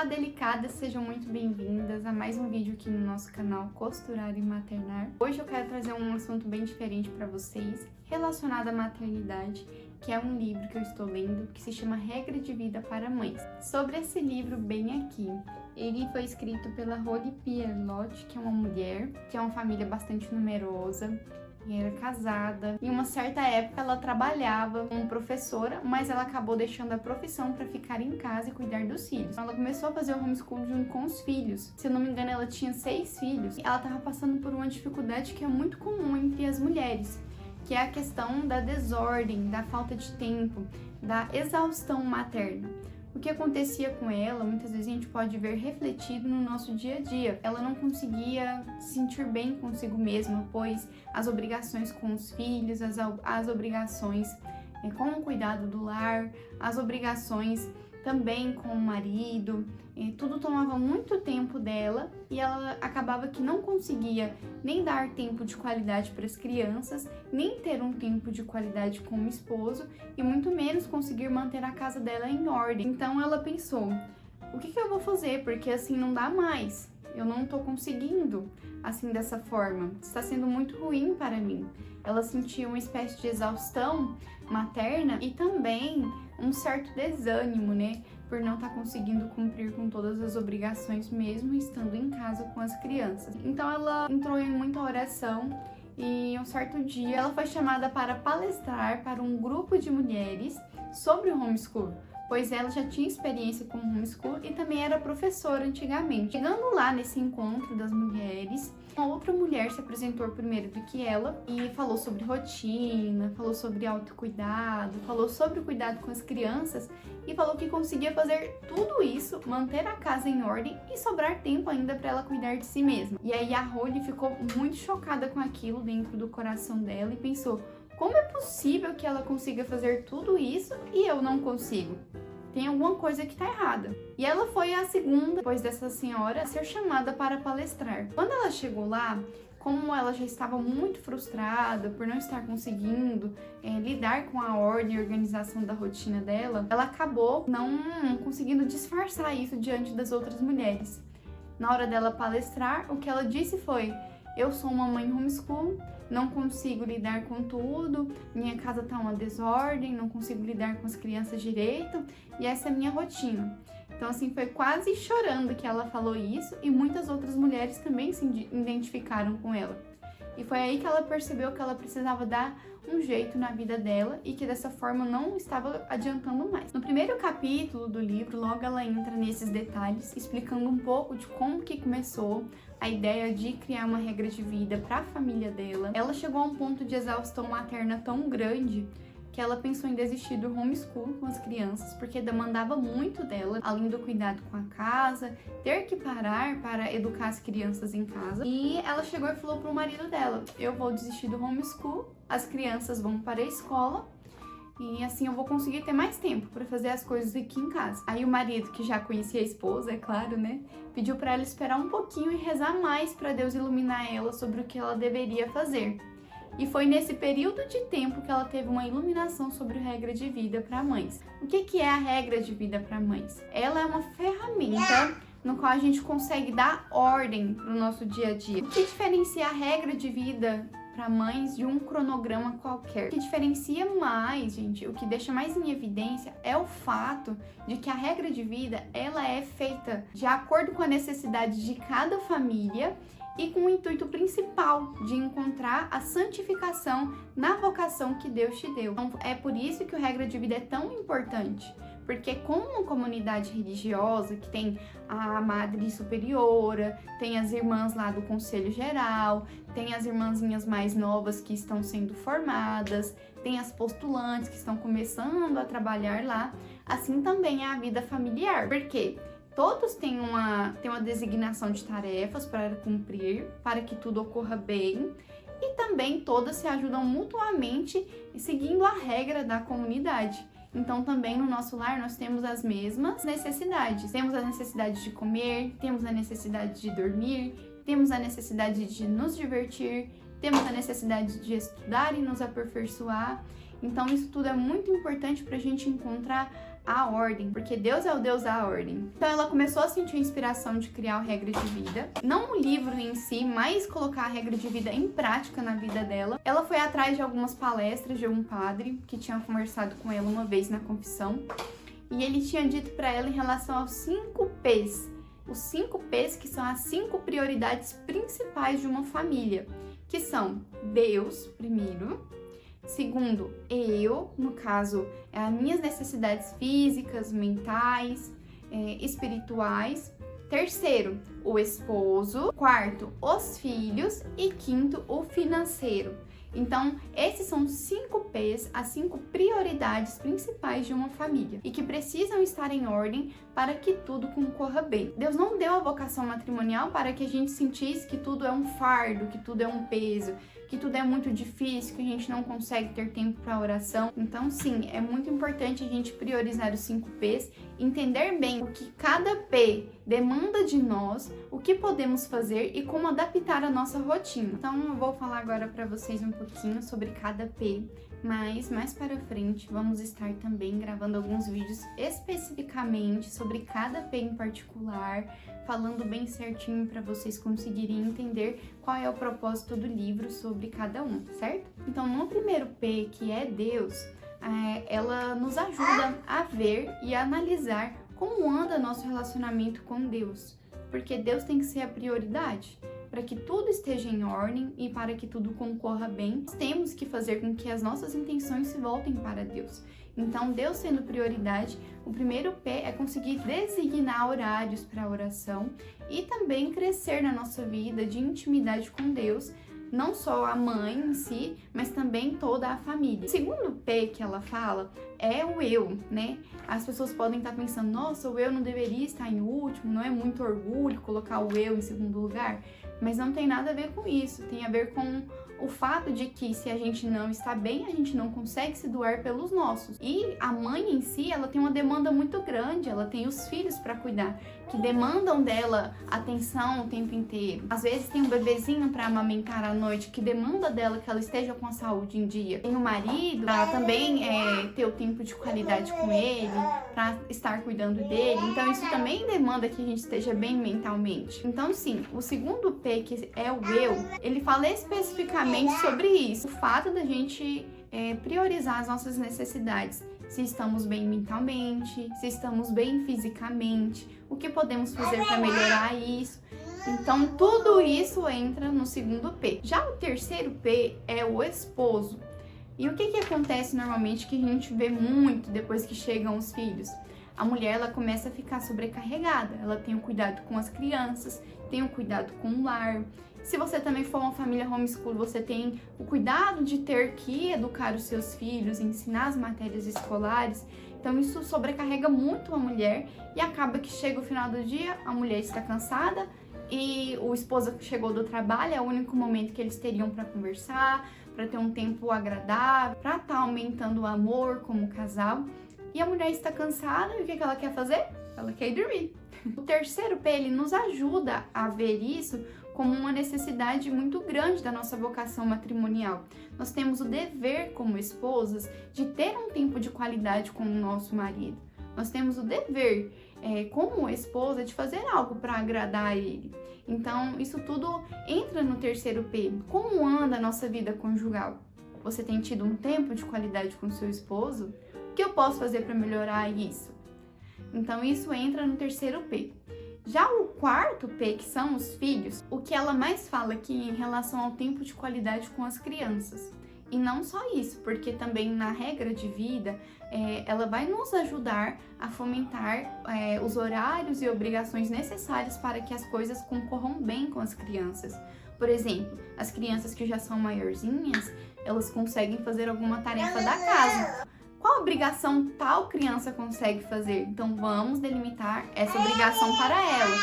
delicadas, sejam muito bem-vindas a mais um vídeo aqui no nosso canal Costurar e Maternar. Hoje eu quero trazer um assunto bem diferente para vocês, relacionado à maternidade, que é um livro que eu estou lendo, que se chama Regra de Vida para Mães. Sobre esse livro bem aqui, ele foi escrito pela Holly Pierlot, que é uma mulher, que é uma família bastante numerosa, e era casada. Em uma certa época ela trabalhava como professora, mas ela acabou deixando a profissão para ficar em casa e cuidar dos filhos. Então, ela começou a fazer o homeschool junto com os filhos. Se eu não me engano, ela tinha 6 filhos. E ela estava passando por uma dificuldade que é muito comum entre as mulheres, que é a questão da desordem, da falta de tempo, da exaustão materna. O que acontecia com ela, muitas vezes a gente pode ver refletido no nosso dia a dia. Ela não conseguia se sentir bem consigo mesma, pois as obrigações com os filhos, as obrigações com o cuidado do lar, as obrigações também com o marido, tudo tomava muito tempo dela e ela acabava que não conseguia nem dar tempo de qualidade para as crianças, nem ter um tempo de qualidade com o esposo e muito menos conseguir manter a casa dela em ordem. Então ela pensou, o que eu vou fazer? Porque assim não dá mais, eu não tô conseguindo assim dessa forma, está sendo muito ruim para mim. Ela sentia uma espécie de exaustão materna e também um certo desânimo, né? Por não estar conseguindo cumprir com todas as obrigações mesmo estando em casa com as crianças. Então ela entrou em muita oração e um certo dia ela foi chamada para palestrar para um grupo de mulheres sobre o homeschool, pois ela já tinha experiência com homeschool e também era professora antigamente. Chegando lá nesse encontro das mulheres, uma outra mulher se apresentou primeiro do que ela e falou sobre rotina, falou sobre autocuidado, falou sobre o cuidado com as crianças e falou que conseguia fazer tudo isso, manter a casa em ordem e sobrar tempo ainda para ela cuidar de si mesma. E aí a Holly ficou muito chocada com aquilo dentro do coração dela e pensou, como é possível que ela consiga fazer tudo isso e eu não consigo? Tem alguma coisa que tá errada. E ela foi a segunda, depois dessa senhora, a ser chamada para palestrar. Quando ela chegou lá, como ela já estava muito frustrada por não estar conseguindo lidar com a ordem e organização da rotina dela, ela acabou não conseguindo disfarçar isso diante das outras mulheres. Na hora dela palestrar, o que ela disse foi, eu sou uma mãe homeschool, não consigo lidar com tudo, minha casa tá uma desordem, não consigo lidar com as crianças direito e essa é a minha rotina. Então assim, foi quase chorando que ela falou isso e muitas outras mulheres também se identificaram com ela. E foi aí que ela percebeu que ela precisava dar um jeito na vida dela e que dessa forma não estava adiantando mais. No primeiro capítulo do livro, logo ela entra nesses detalhes, explicando um pouco de como que começou a ideia de criar uma regra de vida para a família dela. Ela chegou a um ponto de exaustão materna tão grande que ela pensou em desistir do homeschool com as crianças, porque demandava muito dela, além do cuidado com a casa, ter que parar para educar as crianças em casa. E ela chegou e falou pro marido dela, eu vou desistir do homeschool, as crianças vão para a escola, e assim eu vou conseguir ter mais tempo para fazer as coisas aqui em casa. Aí o marido, que já conhecia a esposa, é claro, né? Pediu para ela esperar um pouquinho e rezar mais para Deus iluminar ela sobre o que ela deveria fazer. E foi nesse período de tempo que ela teve uma iluminação sobre a regra de vida para mães. O que é a regra de vida para mães? Ela é uma ferramenta no qual a gente consegue dar ordem para o nosso dia a dia. O que diferencia a regra de vida para mães de um cronograma qualquer? O que diferencia mais, gente, o que deixa mais em evidência é o fato de que a regra de vida ela é feita de acordo com a necessidade de cada família e com o intuito principal de encontrar a santificação na vocação que Deus te deu. Então, é por isso que a regra de vida é tão importante, porque como uma comunidade religiosa que tem a madre superiora, tem as irmãs lá do conselho geral, tem as irmãzinhas mais novas que estão sendo formadas, tem as postulantes que estão começando a trabalhar lá, assim também é a vida familiar, porque todos têm uma designação de tarefas para cumprir, para que tudo ocorra bem, e também todas se ajudam mutuamente seguindo a regra da comunidade. Então também no nosso lar nós temos as mesmas necessidades. Temos a necessidade de comer, temos a necessidade de dormir, temos a necessidade de nos divertir, temos a necessidade de estudar e nos aperfeiçoar. Então isso tudo é muito importante para a gente encontrar a ordem, porque Deus é o Deus da ordem. Então ela começou a sentir a inspiração de criar a regra de vida, não o livro em si, mas colocar a regra de vida em prática na vida dela. Ela foi atrás de algumas palestras de um padre que tinha conversado com ela uma vez na confissão, e ele tinha dito para ela em relação aos 5 P's. Os 5 P's que são as 5 prioridades principais de uma família, que são Deus primeiro, segundo, eu, no caso, as minhas necessidades físicas, mentais, espirituais. Terceiro, o esposo. Quarto, os filhos. E quinto, o financeiro. Então, esses são os 5 P's, as 5 prioridades principais de uma família e que precisam estar em ordem para que tudo concorra bem. Deus não deu a vocação matrimonial para que a gente sentisse que tudo é um fardo, que tudo é um peso, que tudo é muito difícil, que a gente não consegue ter tempo para oração. Então, sim, é muito importante a gente priorizar os 5 P's, entender bem o que cada P demanda de nós, o que podemos fazer e como adaptar a nossa rotina. Então, eu vou falar agora para vocês um pouquinho sobre cada P, mas mais para frente vamos estar também gravando alguns vídeos especificamente sobre cada P em particular, falando bem certinho para vocês conseguirem entender qual é o propósito do livro sobre cada um, certo? Então, no primeiro P, que é Deus, ela nos ajuda a ver e a analisar como anda nosso relacionamento com Deus, porque Deus tem que ser a prioridade. Para que tudo esteja em ordem e para que tudo concorra bem, nós temos que fazer com que as nossas intenções se voltem para Deus. Então, Deus sendo prioridade, o primeiro P é conseguir designar horários para a oração e também crescer na nossa vida de intimidade com Deus, não só a mãe em si, mas também toda a família. O segundo P que ela fala é o eu, né? As pessoas podem estar pensando, nossa, o eu não deveria estar em último, não é muito orgulho colocar o eu em segundo lugar? Mas não tem nada a ver com isso, tem a ver com o fato de que se a gente não está bem, a gente não consegue se doar pelos nossos. E a mãe em si, ela tem uma demanda muito grande, ela tem os filhos para cuidar, que demandam dela atenção o tempo inteiro. Às vezes tem um bebezinho para amamentar à noite, que demanda dela que ela esteja com a saúde em dia. Tem o marido para também ter o tempo de qualidade com ele, para estar cuidando dele. Então isso também demanda que a gente esteja bem mentalmente. Então sim, o segundo P, que é o eu, ele fala especificamente sobre isso, o fato da gente priorizar as nossas necessidades, se estamos bem mentalmente, se estamos bem fisicamente, o que podemos fazer para melhorar isso. Então tudo isso entra no segundo P. Já o terceiro P é o esposo. E o que acontece normalmente que a gente vê muito depois que chegam os filhos? A mulher, ela começa a ficar sobrecarregada, ela tem o cuidado com as crianças, tem o cuidado com o lar. Se você também for uma família homeschool, você tem o cuidado de ter que educar os seus filhos, ensinar as matérias escolares. Então isso sobrecarrega muito a mulher e acaba que chega o final do dia, a mulher está cansada e o esposo chegou do trabalho, é o único momento que eles teriam para conversar, para ter um tempo agradável, para estar aumentando o amor como casal. E a mulher está cansada e o que ela quer fazer? Ela quer ir dormir. O terceiro P, ele nos ajuda a ver isso como uma necessidade muito grande da nossa vocação matrimonial. Nós temos o dever como esposas de ter um tempo de qualidade com o nosso marido. Nós temos o dever como esposa de fazer algo para agradar a ele. Então isso tudo entra no terceiro P. Como anda a nossa vida conjugal? Você tem tido um tempo de qualidade com seu esposo? O que eu posso fazer para melhorar isso? Então isso entra no terceiro P. Já o quarto P, que são os filhos, o que ela mais fala aqui em relação ao tempo de qualidade com as crianças. E não só isso, porque também na regra de vida, ela vai nos ajudar a fomentar os horários e obrigações necessárias para que as coisas concorram bem com as crianças. Por exemplo, as crianças que já são maiorzinhas, elas conseguem fazer alguma tarefa da casa. Qual obrigação tal criança consegue fazer? Então vamos delimitar essa obrigação para ela.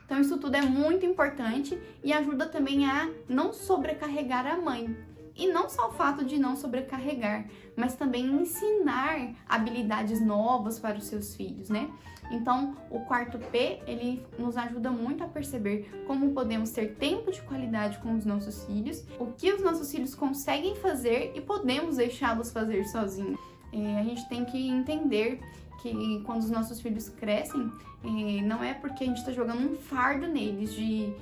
Então isso tudo é muito importante e ajuda também a não sobrecarregar a mãe. E não só o fato de não sobrecarregar, mas também ensinar habilidades novas para os seus filhos, né? Então, o quarto P, ele nos ajuda muito a perceber como podemos ter tempo de qualidade com os nossos filhos, o que os nossos filhos conseguem fazer e podemos deixá-los fazer sozinhos. A gente tem que entender que quando os nossos filhos crescem, não é porque a gente está jogando um fardo neles de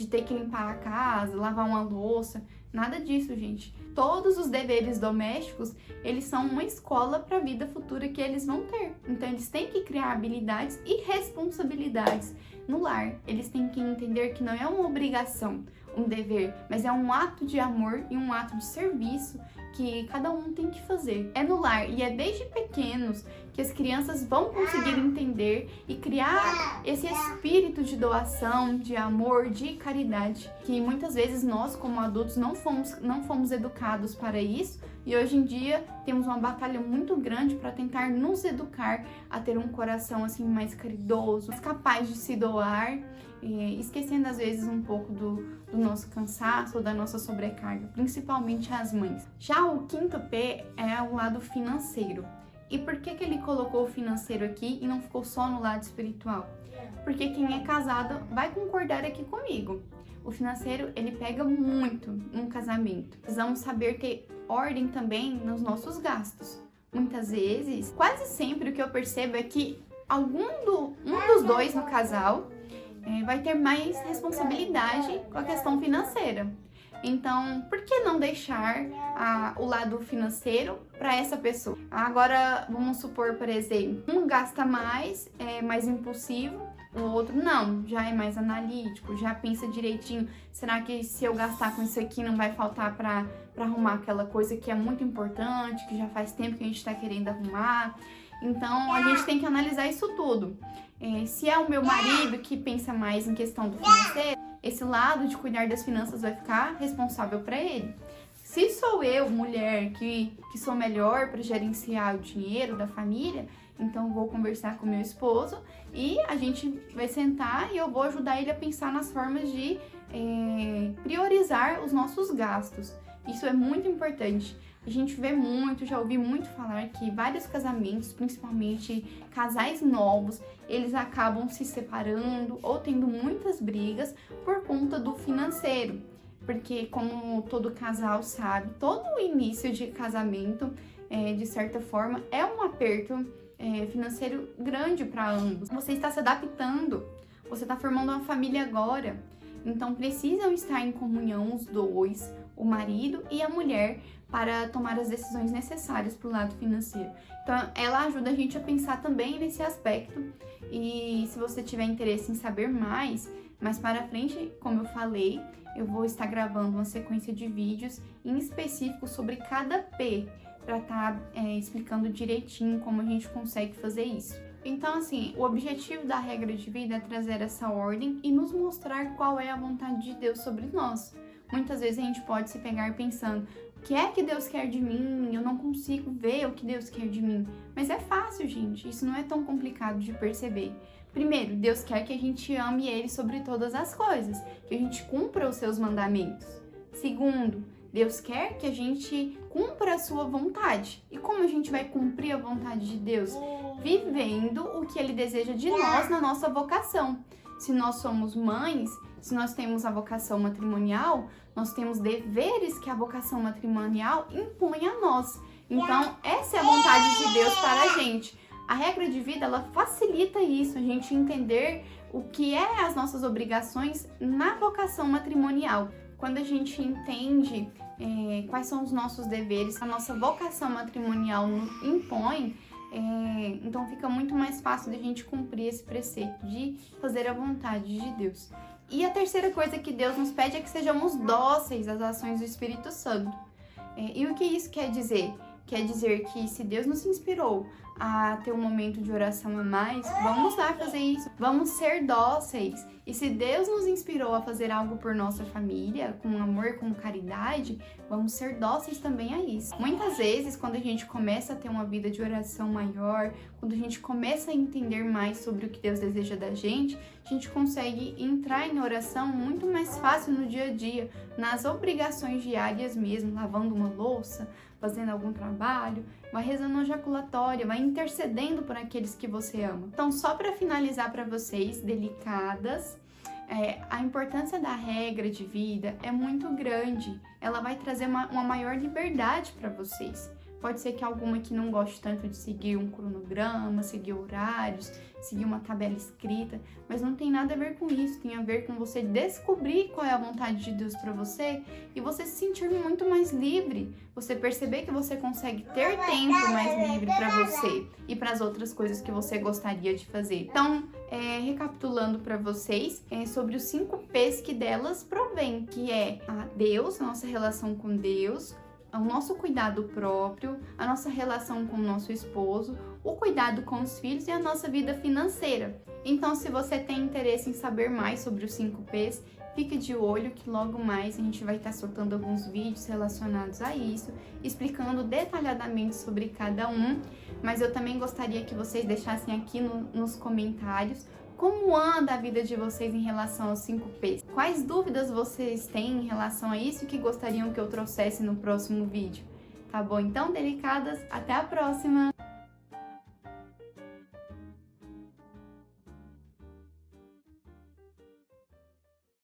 ter que limpar a casa, lavar uma louça, nada disso, gente. Todos os deveres domésticos, eles são uma escola para a vida futura que eles vão ter. Então, eles têm que criar habilidades e responsabilidades no lar. Eles têm que entender que não é uma obrigação, um dever, mas é um ato de amor e um ato de serviço que cada um tem que fazer. É no lar e é desde pequenos que as crianças vão conseguir entender e criar esse espírito de doação, de amor, de caridade, que muitas vezes nós, como adultos, não fomos educados para isso, e hoje em dia temos uma batalha muito grande para tentar nos educar a ter um coração assim mais caridoso, capaz de se doar, esquecendo às vezes um pouco do nosso cansaço ou da nossa sobrecarga, principalmente as mães. Já o quinto P é o lado financeiro. E por que ele colocou o financeiro aqui e não ficou só no lado espiritual? Porque quem é casado vai concordar aqui comigo. O financeiro, ele pega muito num casamento. Precisamos saber ter ordem também nos nossos gastos. Muitas vezes, quase sempre o que eu percebo é que um dos dois no casal vai ter mais responsabilidade com a questão financeira. Então, por que não deixar o lado financeiro para essa pessoa? Agora, vamos supor, por exemplo, um gasta mais, é mais impulsivo, o outro não, já é mais analítico, já pensa direitinho. Será que se eu gastar com isso aqui não vai faltar para arrumar aquela coisa que é muito importante, que já faz tempo que a gente está querendo arrumar? Então, a gente tem que analisar isso tudo. Se é o meu marido que pensa mais em questão do financeiro, esse lado de cuidar das finanças vai ficar responsável para ele. Se sou eu, mulher, que sou melhor para gerenciar o dinheiro da família, então vou conversar com meu esposo e a gente vai sentar e eu vou ajudar ele a pensar nas formas de priorizar os nossos gastos. Isso é muito importante. A gente vê muito, já ouvi muito falar que vários casamentos, principalmente casais novos, eles acabam se separando ou tendo muitas brigas por conta do financeiro. Porque, como todo casal sabe, todo início de casamento, de certa forma, é um aperto financeiro grande para ambos. Você está se adaptando, você está formando uma família agora. Então, precisam estar em comunhão os dois, o marido e a mulher, para tomar as decisões necessárias para o lado financeiro. Então, ela ajuda a gente a pensar também nesse aspecto. E se você tiver interesse em saber mais para frente, como eu falei, eu vou estar gravando uma sequência de vídeos em específico sobre cada P, para estar explicando direitinho como a gente consegue fazer isso. Então, assim, o objetivo da regra de vida é trazer essa ordem e nos mostrar qual é a vontade de Deus sobre nós. Muitas vezes a gente pode se pegar pensando: o que é que Deus quer de mim? Eu não consigo ver o que Deus quer de mim. Mas é fácil, gente. Isso não é tão complicado de perceber. Primeiro, Deus quer que a gente ame Ele sobre todas as coisas, que a gente cumpra os seus mandamentos. Segundo, Deus quer que a gente cumpra a sua vontade. E como a gente vai cumprir a vontade de Deus? Vivendo o que Ele deseja de nós na nossa vocação. Se nós somos mães, se nós temos a vocação matrimonial, nós temos deveres que a vocação matrimonial impõe a nós. Então, essa é a vontade de Deus para a gente. A regra de vida, ela facilita isso, a gente entender o que é as nossas obrigações na vocação matrimonial. Quando a gente entende quais são os nossos deveres, a nossa vocação matrimonial impõe, então fica muito mais fácil de a gente cumprir esse preceito de fazer a vontade de Deus. E a terceira coisa que Deus nos pede é que sejamos dóceis às ações do Espírito Santo. E o que isso quer dizer? Quer dizer que se Deus nos inspirou a ter um momento de oração a mais, vamos lá fazer isso, vamos ser dóceis. E se Deus nos inspirou a fazer algo por nossa família, com amor, com caridade, vamos ser dóceis também a isso. Muitas vezes, quando a gente começa a ter uma vida de oração maior, quando a gente começa a entender mais sobre o que Deus deseja da gente, a gente consegue entrar em oração muito mais fácil no dia a dia, nas obrigações diárias mesmo, lavando uma louça, fazendo algum trabalho, vai rezando uma jaculatória, vai intercedendo por aqueles que você ama. Então, só para finalizar para vocês, delicadas, a importância da regra de vida é muito grande. Ela vai trazer uma maior liberdade para vocês. Pode ser que alguma que não goste tanto de seguir um cronograma, seguir horários, seguir uma tabela escrita, mas não tem nada a ver com isso, tem a ver com você descobrir qual é a vontade de Deus para você e você se sentir muito mais livre, você perceber que você consegue ter tempo mais livre para você e para as outras coisas que você gostaria de fazer. Então, recapitulando para vocês, sobre os 5 P's que delas provém, que é a Deus, nossa relação com Deus, o nosso cuidado próprio, a nossa relação com o nosso esposo, o cuidado com os filhos e a nossa vida financeira. Então, se você tem interesse em saber mais sobre os 5 P's, fique de olho que logo mais a gente vai estar soltando alguns vídeos relacionados a isso, explicando detalhadamente sobre cada um, mas eu também gostaria que vocês deixassem aqui nos comentários como anda a vida de vocês em relação aos 5 P's. Quais dúvidas vocês têm em relação a isso que gostariam que eu trouxesse no próximo vídeo? Tá bom? Então, delicadas, até a próxima!